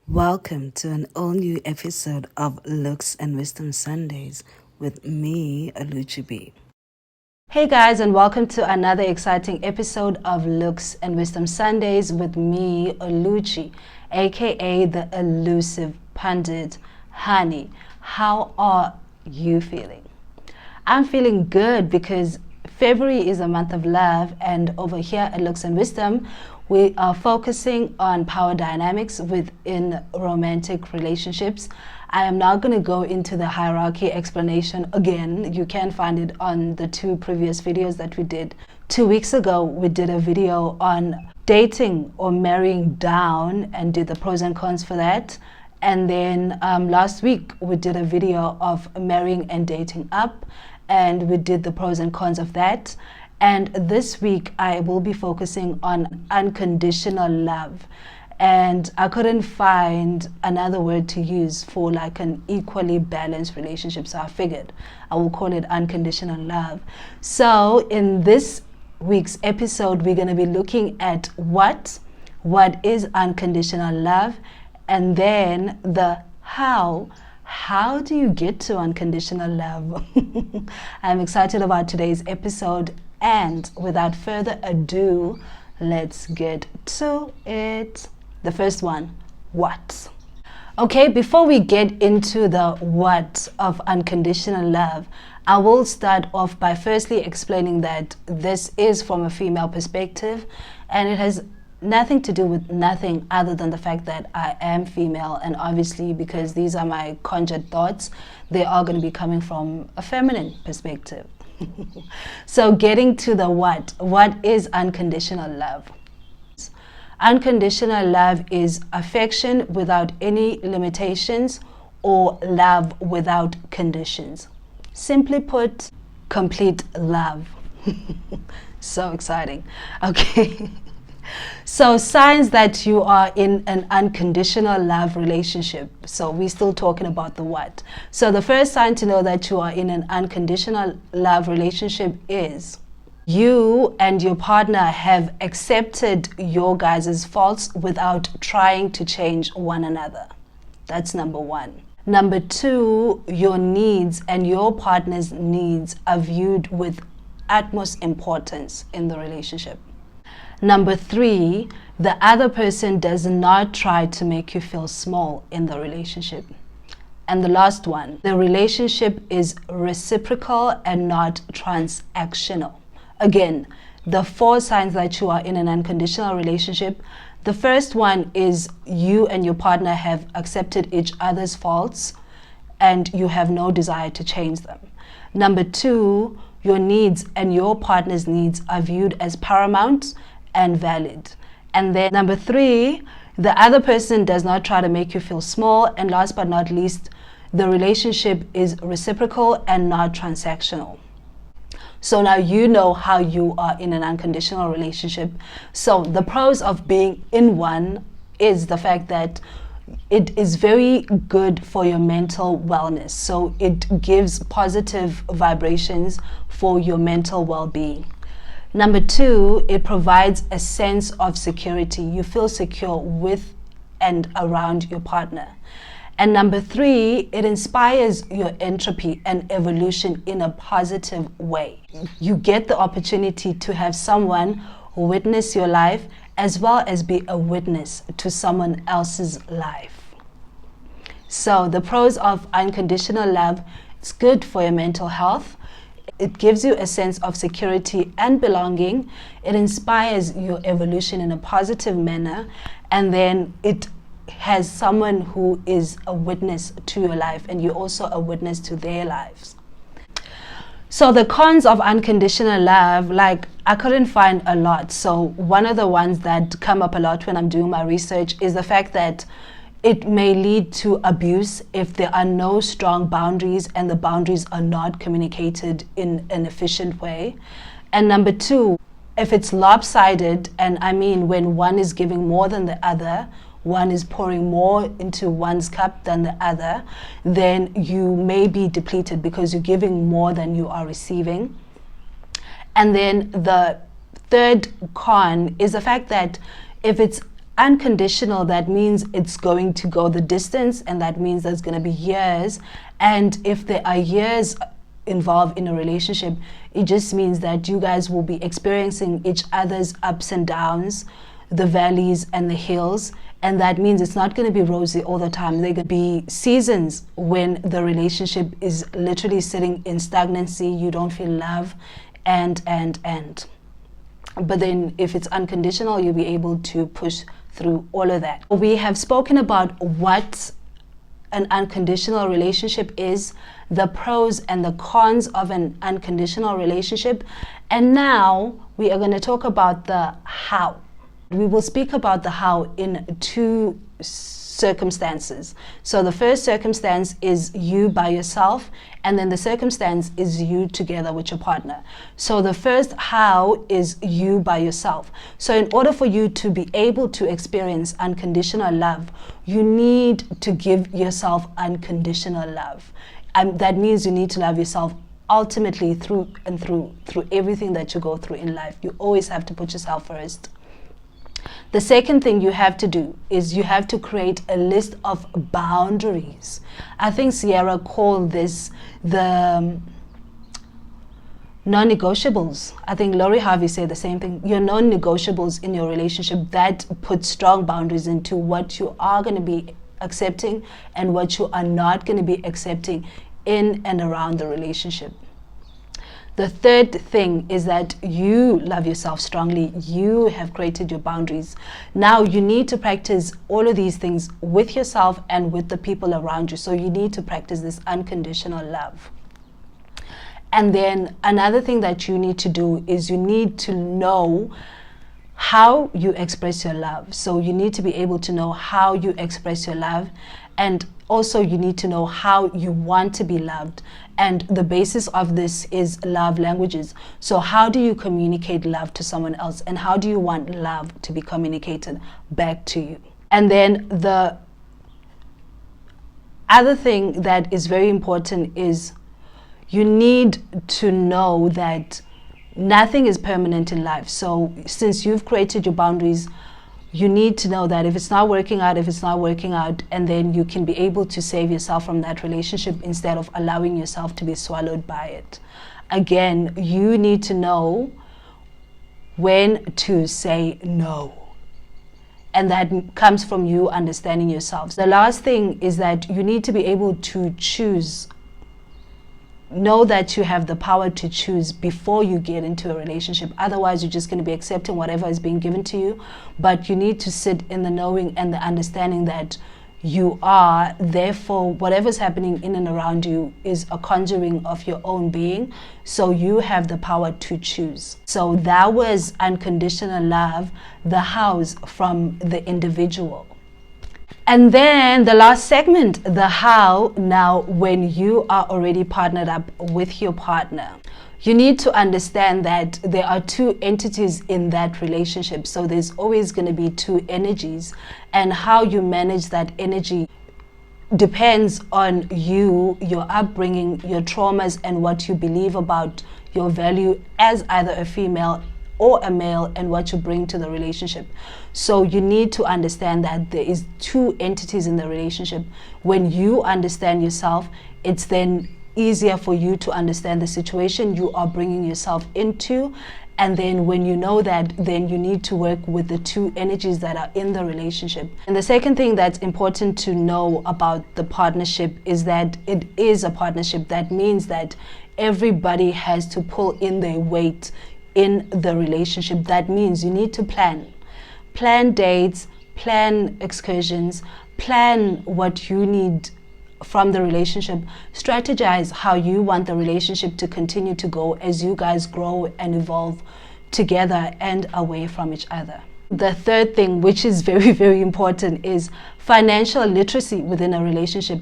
Welcome to an all-new episode of Looks and Wisdom Sundays with me, Oluchi. Hey guys, and welcome to another exciting episode of Looks and Wisdom Sundays with me, Oluchi, aka the elusive pundit. Honey, how are you feeling? I'm feeling good because February is a month of love, and over here at Looks and Wisdom, we are focusing on power dynamics within romantic relationships. I am not going to go into the hierarchy explanation again. You can find it on the two previous videos that we did. 2 weeks ago, we did a video on dating or marrying down and did the pros and cons for that. And then last week, we did a video of marrying and dating up, and we did the pros and cons of that. And this week, I will be focusing on unconditional love. And I couldn't find another word to use for like an equally balanced relationship. So I figured I will call it unconditional love. So in this week's episode, we're going to be looking at what is unconditional love, and then the how. How do you get to unconditional love? I'm excited about today's episode. And without further ado, let's get to it. The first one, what? Okay, before we get into the what of unconditional love, I will start off by firstly explaining that this is from a female perspective, and it has nothing to do with nothing other than the fact that I am female, and obviously because these are my conjured thoughts, they are going to be coming from a feminine perspective. So getting to the what is unconditional love? Unconditional love is affection without any limitations, or love without conditions. Simply put, complete love. So exciting. Okay. So signs that you are in an unconditional love relationship. So we're still talking about the what. So the first sign to know that you are in an unconditional love relationship is you and your partner have accepted your guys' faults without trying to change one another. That's number one. Number two, your needs and your partner's needs are viewed with utmost importance in the relationship. Number three, the other person does not try to make you feel small in the relationship. And the last one, the relationship is reciprocal and not transactional. Again, the four signs that you are in an unconditional relationship. The first one is you and your partner have accepted each other's faults and you have no desire to change them. Number two, your needs and your partner's needs are viewed as paramount and valid. And then number three, the other person does not try to make you feel small. And last but not least, the relationship is reciprocal and not transactional. So now you know how you are in an unconditional relationship. So the pros of being in one is the fact that it is very good for your mental wellness. So it gives positive vibrations for your mental well-being. Number two, it provides a sense of security. You feel secure with and around your partner. And number three, it inspires your entropy and evolution in a positive way. You get the opportunity to have someone witness your life as well as be a witness to someone else's life. So the pros of unconditional love, it's good for your mental health. It gives you a sense of security and belonging. It inspires your evolution in a positive manner. And then it has someone who is a witness to your life, and you're also a witness to their lives. So the cons of unconditional love, like I couldn't find a lot. So one of the ones that come up a lot when I'm doing my research is the fact that it may lead to abuse if there are no strong boundaries and the boundaries are not communicated in an efficient way. And number two, if it's lopsided, and I mean when one is giving more than the other, one is pouring more into one's cup than the other, then you may be depleted because you're giving more than you are receiving. And then the third con is the fact that if it's unconditional, that means it's going to go the distance, and that means there's going to be years. And if there are years involved in a relationship, it just means that you guys will be experiencing each other's ups and downs, the valleys and the hills. And that means it's not going to be rosy all the time. There are going to be seasons when the relationship is literally sitting in stagnancy. You don't feel love, and. But then if it's unconditional, you'll be able to push through all of that. We have spoken about what an unconditional relationship is, the pros and the cons of an unconditional relationship. And now we are going to talk about the how. We will speak about the how in two circumstances. So the first circumstance is you by yourself, and then the circumstance is you together with your partner. So the first how is you by yourself. So in order for you to be able to experience unconditional love, you need to give yourself unconditional love. And that means you need to love yourself ultimately through and through everything that you go through in life. You always have to put yourself first. The second thing you have to do is you have to create a list of boundaries. I think Sierra called this the non-negotiables. I think Lori Harvey said the same thing. Your non-negotiables in your relationship that put strong boundaries into what you are going to be accepting and what you are not going to be accepting in and around the relationship. The third thing is that you love yourself strongly. You have created your boundaries. Now you need to practice all of these things with yourself and with the people around you. So you need to practice this unconditional love. And then another thing that you need to do is you need to know how you express your love. So you need to be able to know how you express your love, and also you need to know how you want to be loved. And the basis of this is love languages. So how do you communicate love to someone else, and how do you want love to be communicated back to you? And then the other thing that is very important is you need to know that nothing is permanent in life. So since you've created your boundaries, you need to know that if it's not working out, and then you can be able to save yourself from that relationship instead of allowing yourself to be swallowed by it. Again, you need to know when to say no. And that comes from you understanding yourself. The last thing is that you need to be able to choose. Know that you have the power to choose before you get into a relationship. Otherwise, you're just going to be accepting whatever is being given to you. But you need to sit in the knowing and the understanding that you are, therefore, whatever's happening in and around you is a conjuring of your own being. So you have the power to choose. So that was unconditional love, the hows from the individual. And then the last segment, the how. Now, when you are already partnered up with your partner, you need to understand that there are two entities in that relationship. So there's always going to be two energies, and how you manage that energy depends on you, your upbringing, your traumas, and what you believe about your value as either a female or a male, and what you bring to the relationship. So you need to understand that there is two entities in the relationship. When you understand yourself, it's then easier for you to understand the situation you are bringing yourself into. And then when you know that, then you need to work with the two energies that are in the relationship. And the second thing that's important to know about the partnership is that it is a partnership. That means that everybody has to pull in their weight in the relationship. That means you need to plan dates, plan excursions, plan what you need from the relationship, strategize how you want the relationship to continue to go as you guys grow and evolve together and away from each other. The third thing, which is very, very important, is financial literacy within a relationship.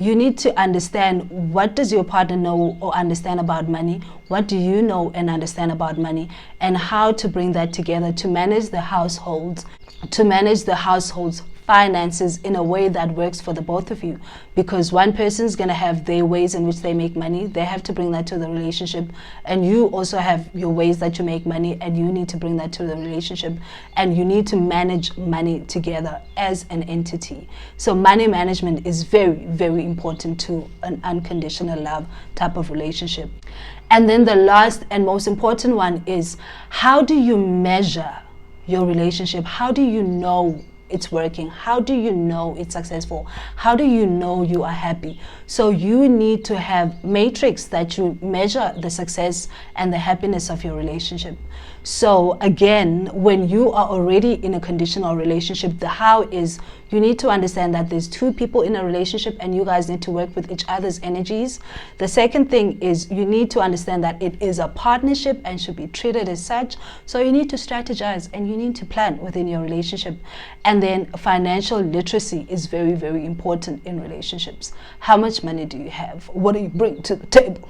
You need to understand, what does your partner know or understand about money? What do you know and understand about money? And how to bring that together to manage the household to manage the household's finances in a way that works for the both of you, because one person's going to have their ways in which they make money. They have to bring that to the relationship, and you also have your ways that you make money, and you need to bring that to the relationship, and you need to manage money together as an entity. So money management is very, very important to an unconditional love type of relationship. And then the last and most important one is, how do you measure your relationship? How do you know it's working? How do you know it's successful? How do you know you are happy? So you need to have matrix that you measure the success and the happiness of your relationship. So again, when you are already in a conditional relationship, the how is, you need to understand that there's two people in a relationship and you guys need to work with each other's energies. The second thing is, you need to understand that it is a partnership and should be treated as such. So you need to strategize and you need to plan within your relationship. And then financial literacy is very, very important in relationships. How much money do you have? What do you bring to the table?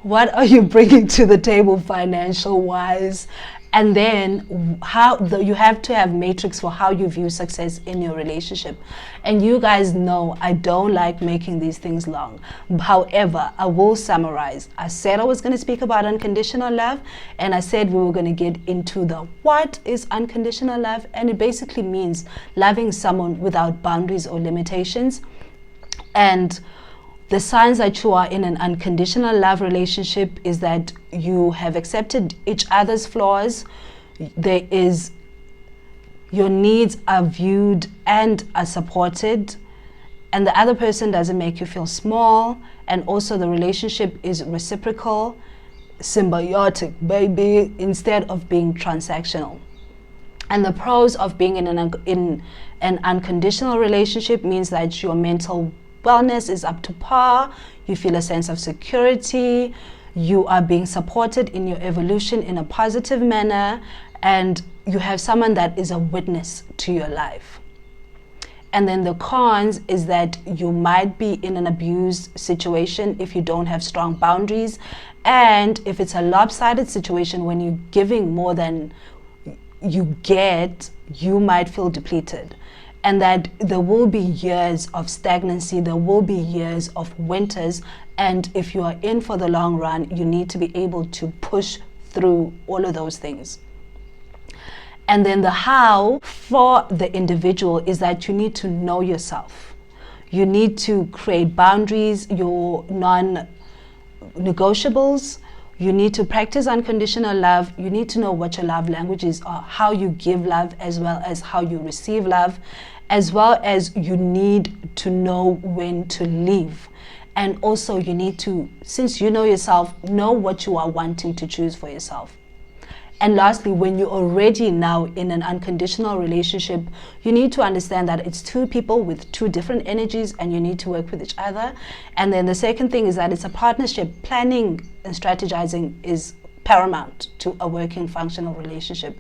What are you bringing to the table financial wise? And then you have to have matrix for how you view success in your relationship. And you guys know I don't like making these things long. However, I will summarize. I said I was going to speak about unconditional love, and I said we were going to get into the what is unconditional love. And it basically means loving someone without boundaries or limitations. And the signs that you are in an unconditional love relationship is that you have accepted each other's flaws. There is, your needs are viewed and are supported, and the other person doesn't make you feel small, and also the relationship is reciprocal, symbiotic, baby, instead of being transactional. And the pros of being in an unconditional relationship means that your mental wellness is up to par, you feel a sense of security, you are being supported in your evolution in a positive manner, and you have someone that is a witness to your life. And then the cons is that you might be in an abused situation if you don't have strong boundaries, and if it's a lopsided situation, when you're giving more than you get, you might feel depleted. And that there will be years of stagnancy, there will be years of winters, and if you are in for the long run, you need to be able to push through all of those things. And then the how for the individual is that you need to know yourself. You need to create boundaries, your non-negotiables. You need to practice unconditional love. You need to know what your love languages are, how you give love as well as how you receive love, as well as you need to know when to leave. And also you need to, since you know yourself, know what you are wanting to choose for yourself. And lastly, when you're already now in an unconditional relationship, you need to understand that it's two people with two different energies and you need to work with each other. And then the second thing is that it's a partnership. Planning and strategizing is paramount to a working, functional relationship.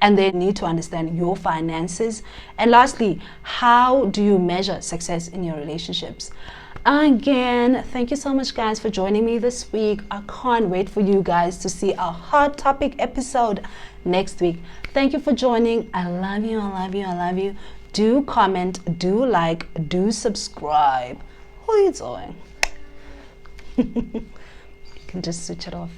And they need to understand your finances. And lastly, how do you measure success in your relationships? Again, thank you so much, guys, for joining me this week. I can't wait for you guys to see a hot topic episode next week. Thank you for joining. I love you, I love you, I love you. Do comment, do like, do subscribe. What are you doing? You can just switch it off.